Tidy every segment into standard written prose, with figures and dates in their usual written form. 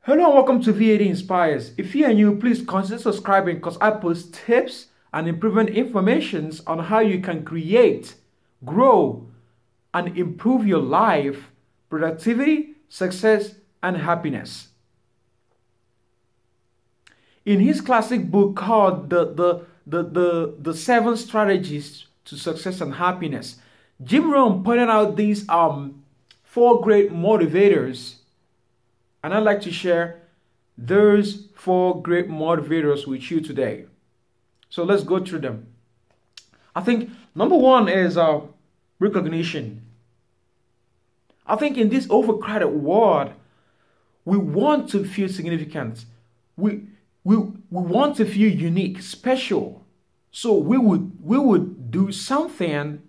Hello and welcome to VAD Inspires. If you are new, please consider subscribing because I post tips and improvement informations on how you can create, grow, and improve your life, productivity, success, and happiness. In his classic book called the Seven Strategies to Success and Happiness, Jim Rohn pointed out these four great motivators. And I'd like to share those four great motivators with you today. So let's go through them. I think number one is recognition. I think in this overcrowded world, we want to feel significant. We want to feel unique, special. So we would do something.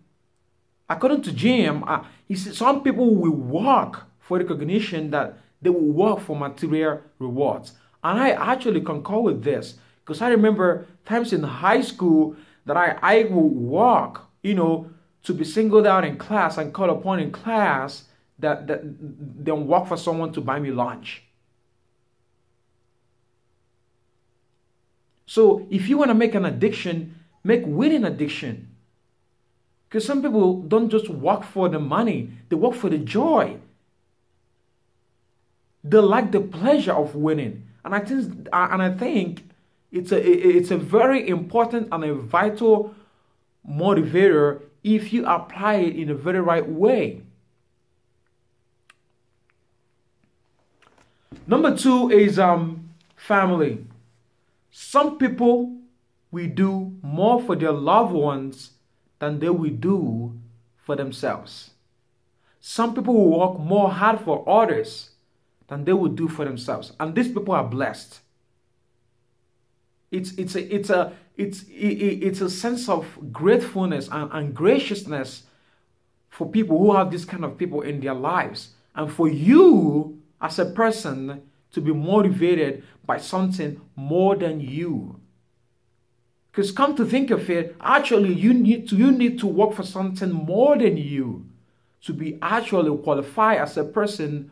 According to Jim, he said some people will work for recognition that they will work for material rewards. And I actually concur with this because I remember times in high school that I would work, to be singled out in class and called upon in class that then work for someone to buy me lunch. So if you want to make an addiction, make winning addiction. Because some people don't just work for the money, they work for the joy. They like the pleasure of winning, and I think it's a very important and a vital motivator if you apply it in a very right way. Number two is family. Some people will do more for their loved ones than they will do for themselves. Some people will work more hard for others than they would do for themselves, and these people are blessed. It's a sense of gratefulness and graciousness for people who have this kind of people in their lives, and for you as a person to be motivated by something more than you. Because come to think of it, actually you need to work for something more than you to be actually qualified as a person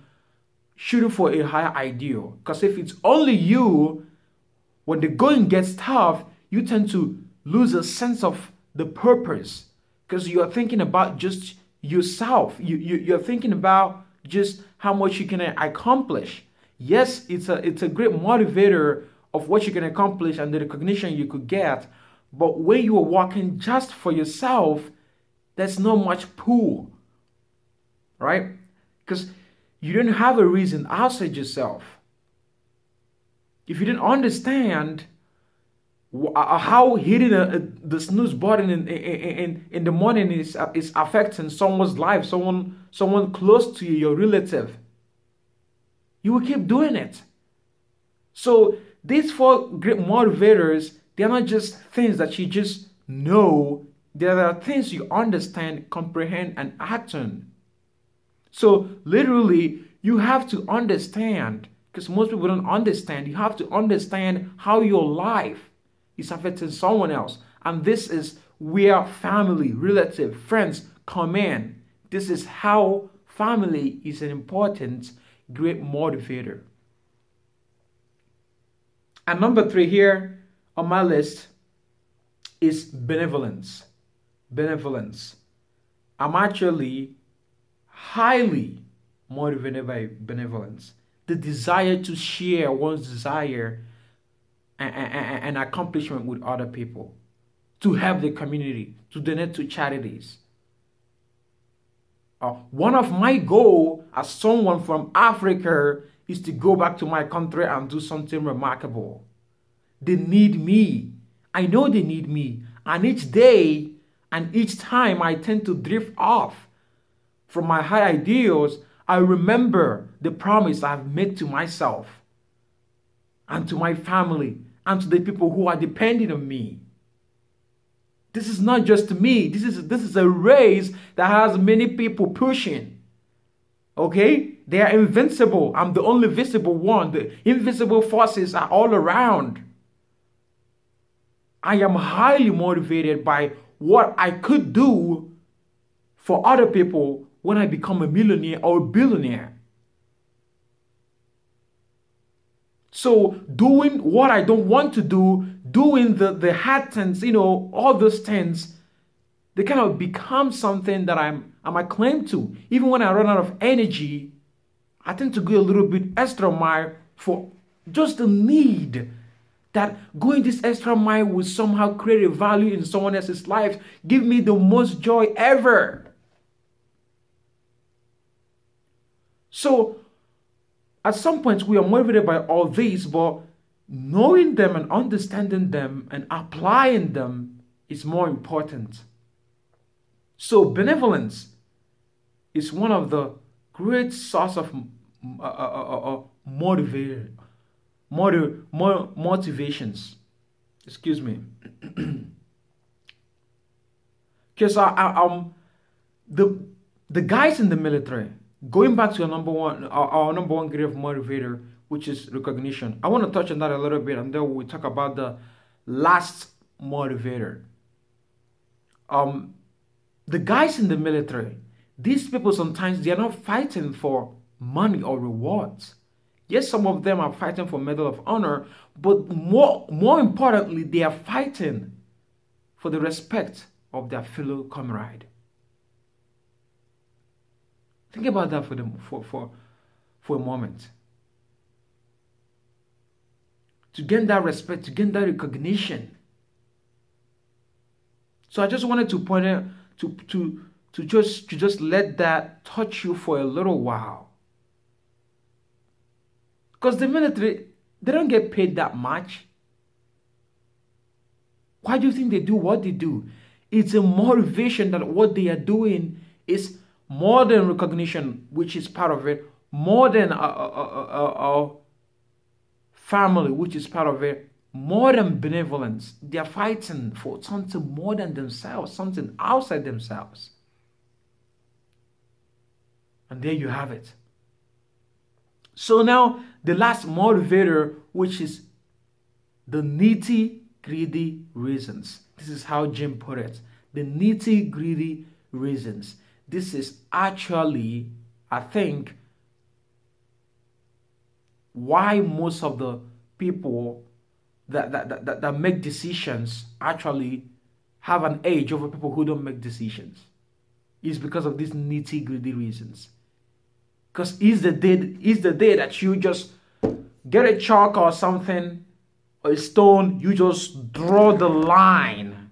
shooting for a higher ideal. Because if it's only you, when the going gets tough, you tend to lose a sense of the purpose because you're thinking about just yourself. You're thinking about just how much you can accomplish. Yes, it's a great motivator of what you can accomplish and the recognition you could get. But when you are working just for yourself, there's not much pull, right? Because you don't have a reason outside yourself. If you didn't understand how hitting the snooze button in the morning is affecting someone's life, someone close to you, your relative, you will keep doing it. So these four great motivators, they're not just things that you just know. There are things you understand, comprehend, and act on. So literally, you have to understand, because most people don't understand, you have to understand how your life is affecting someone else. And this is where family, relative, friends come in. This is how family is an important, great motivator. And number three here on my list is benevolence. Benevolence. I'm actually highly motivated by benevolence. The desire to share one's desire and accomplishment with other people, to help the community, to donate to charities. One of my goals as someone from Africa is to go back to my country and do something remarkable. They need me. I know they need me. And each day and each time I tend to drift off from my high ideals, I remember the promise I've made to myself and to my family and to the people who are depending on me. This is not just me. This is a race that has many people pushing. Okay? They are invincible. I'm the only visible one. The invisible forces are all around. I am highly motivated by what I could do for other people when I become a millionaire or a billionaire. So doing what I don't want to do, doing the hard things, all those things, they kind of become something that I'm acclaimed to. Even when I run out of energy, I tend to go a little bit extra mile for just the need that going this extra mile will somehow create a value in someone else's life, give me the most joy ever. So at some point we are motivated by all these, but knowing them and understanding them and applying them is more important. So benevolence is one of the great source of motivations. Excuse me. Because the guys in the military, going back to our number one grade of motivator, which is recognition. I want to touch on that a little bit, and then we'll talk about the last motivator. The guys in the military, these people sometimes they are not fighting for money or rewards. Yes, some of them are fighting for Medal of Honor, but more importantly, they are fighting for the respect of their fellow comrade. Think about that for a moment. To gain that respect, to gain that recognition. So I just wanted to point out to just let that touch you for a little while. Because the military, they don't get paid that much. Why do you think they do what they do? It's a motivation that what they are doing is more than recognition, which is part of it, more than a family, which is part of it, more than benevolence. They are fighting for something more than themselves, something outside themselves. And there you have it. So now the last motivator, which is the nitty gritty reasons. This is how Jim put it. The nitty gritty reasons. This is actually, I think, why most of the people that make decisions actually have an edge over people who don't make decisions. It's because of these nitty gritty reasons. Because it's the day that you just get a chalk or something, or a stone, you just draw the line.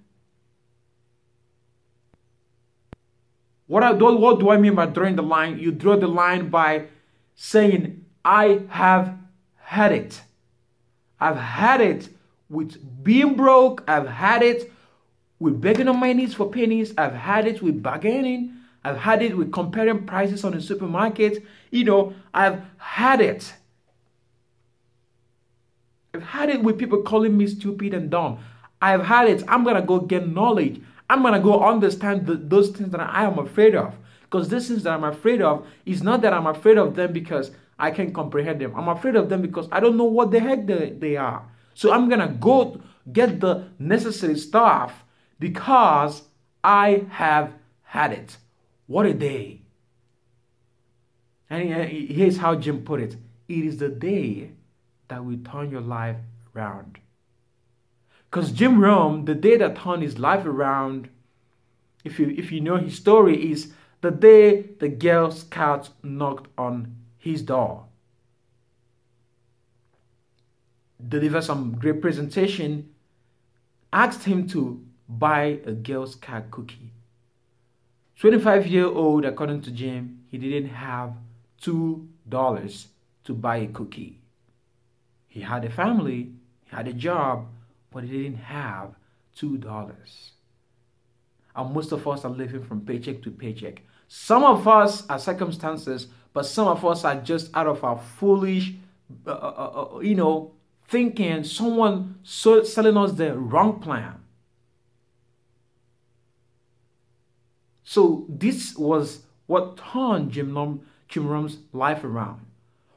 What do I mean by drawing the line? You draw the line by saying, I have had it. I've had it with being broke. I've had it with begging on my knees for pennies. I've had it with bargaining. I've had it with comparing prices on the supermarket. I've had it. I've had it with people calling me stupid and dumb. I've had it. I'm going to go get knowledge. I'm going to go understand those things that I am afraid of. Because these things that I'm afraid of is not that I'm afraid of them because I can't comprehend them. I'm afraid of them because I don't know what the heck they are. So I'm going to go get the necessary stuff because I have had it. What a day. And here's how Jim put it. It is the day that will turn your life around. Because Jim Rome, the day that turned his life around, if you know his story, is the day the Girl Scouts knocked on his door. Delivered some great presentation, asked him to buy a Girl Scout cookie. 25-year-old, according to Jim, he didn't have $2 to buy a cookie. He had a family, he had a job, but he didn't have $2. And most of us are living from paycheck to paycheck. Some of us are circumstances, but some of us are just out of our foolish, thinking, someone selling us the wrong plan. So this was what turned Jim Rome's life around.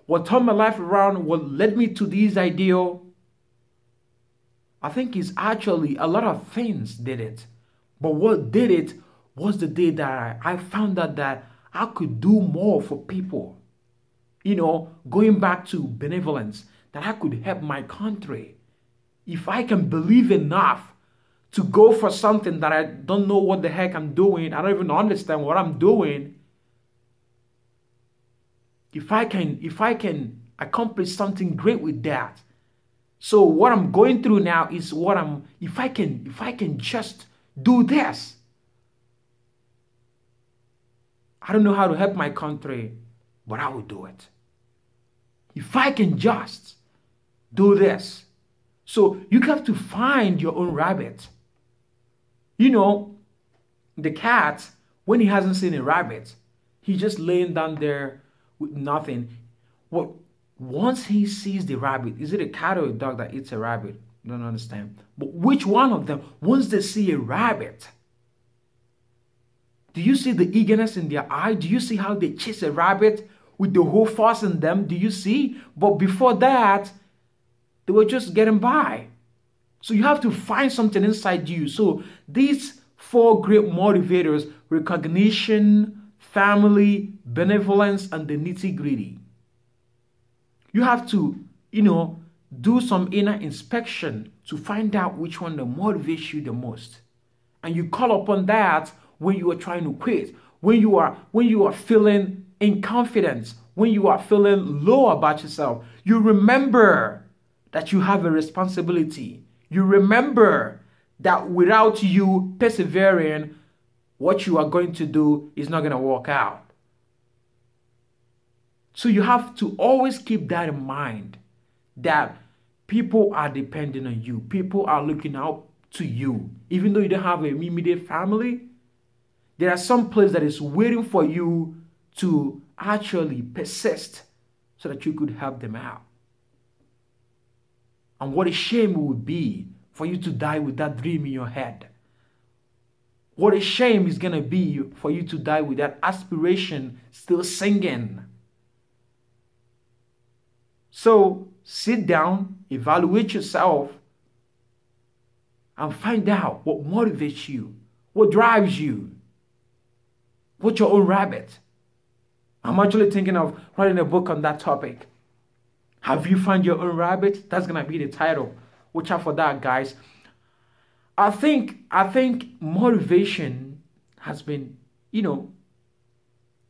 What turned my life around, what led me to this ideal, I think is actually a lot of things did it. But what did it was the day that I found out that I could do more for people. Going back to benevolence, that I could help my country, if I can believe enough to go for something that I don't know what the heck I'm doing, I don't even understand what I'm doing, if I can accomplish something great with that. So what I'm going through now is if I can just do this. I don't know how to help my country, but I will do it. If I can just do this. So you have to find your own rabbit. You know, the cat, when he hasn't seen a rabbit, he's just laying down there with nothing. Well, once he sees the rabbit, is it a cat or a dog that eats a rabbit? I don't understand. But which one of them, once they see a rabbit, do you see the eagerness in their eye? Do you see how they chase a rabbit with the whole force in them? Do you see? But before that, they were just getting by. So you have to find something inside you. So these 4 great motivators: recognition, family, benevolence, and the nitty gritty. You have to, do some inner inspection to find out which one that motivates you the most. And you call upon that when you are trying to quit, when you are feeling inconfident, when you are feeling low about yourself. You remember that you have a responsibility. You remember that without you persevering, what you are going to do is not going to work out. So you have to always keep that in mind, that people are depending on you. People are looking out to you. Even though you don't have an immediate family, there are some place that is waiting for you to actually persist so that you could help them out. And what a shame it would be for you to die with that dream in your head. What a shame it's going to be for you to die with that aspiration still singing. So sit down, evaluate yourself, and find out what motivates you, what drives you, what's your own rabbit. I'm actually thinking of writing a book on that topic. Have you found your own rabbit? That's going to be the title. Watch out for that, guys. I think motivation has been,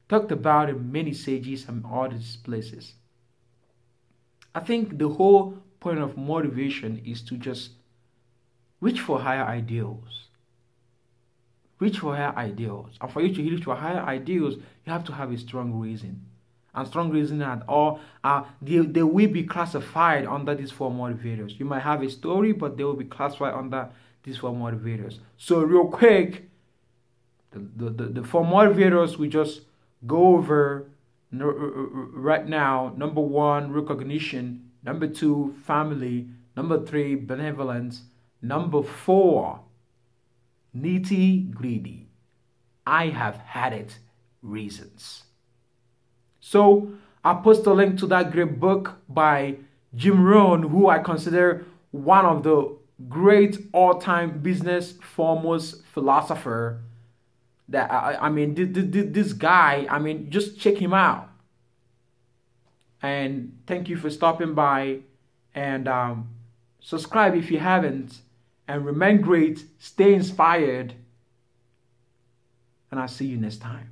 talked about in many sages and all these places. I think the whole point of motivation is to just reach for higher ideals. Reach for higher ideals. And for you to reach for higher ideals, you have to have a strong reason. And strong reason at all, they will be classified under these 4 motivators. You might have a story, but they will be classified under these 4 motivators. So real quick, the 4 motivators we just go over right now. Number 1, recognition. Number 2, family. Number 3, benevolence. Number 4, nitty gritty. I have had it reasons. So I post a link to that great book by Jim Rohn, who I consider one of the great all-time business foremost philosopher. That this guy, just check him out. And thank you for stopping by, and subscribe if you haven't, and remain great, stay inspired, and I'll see you next time.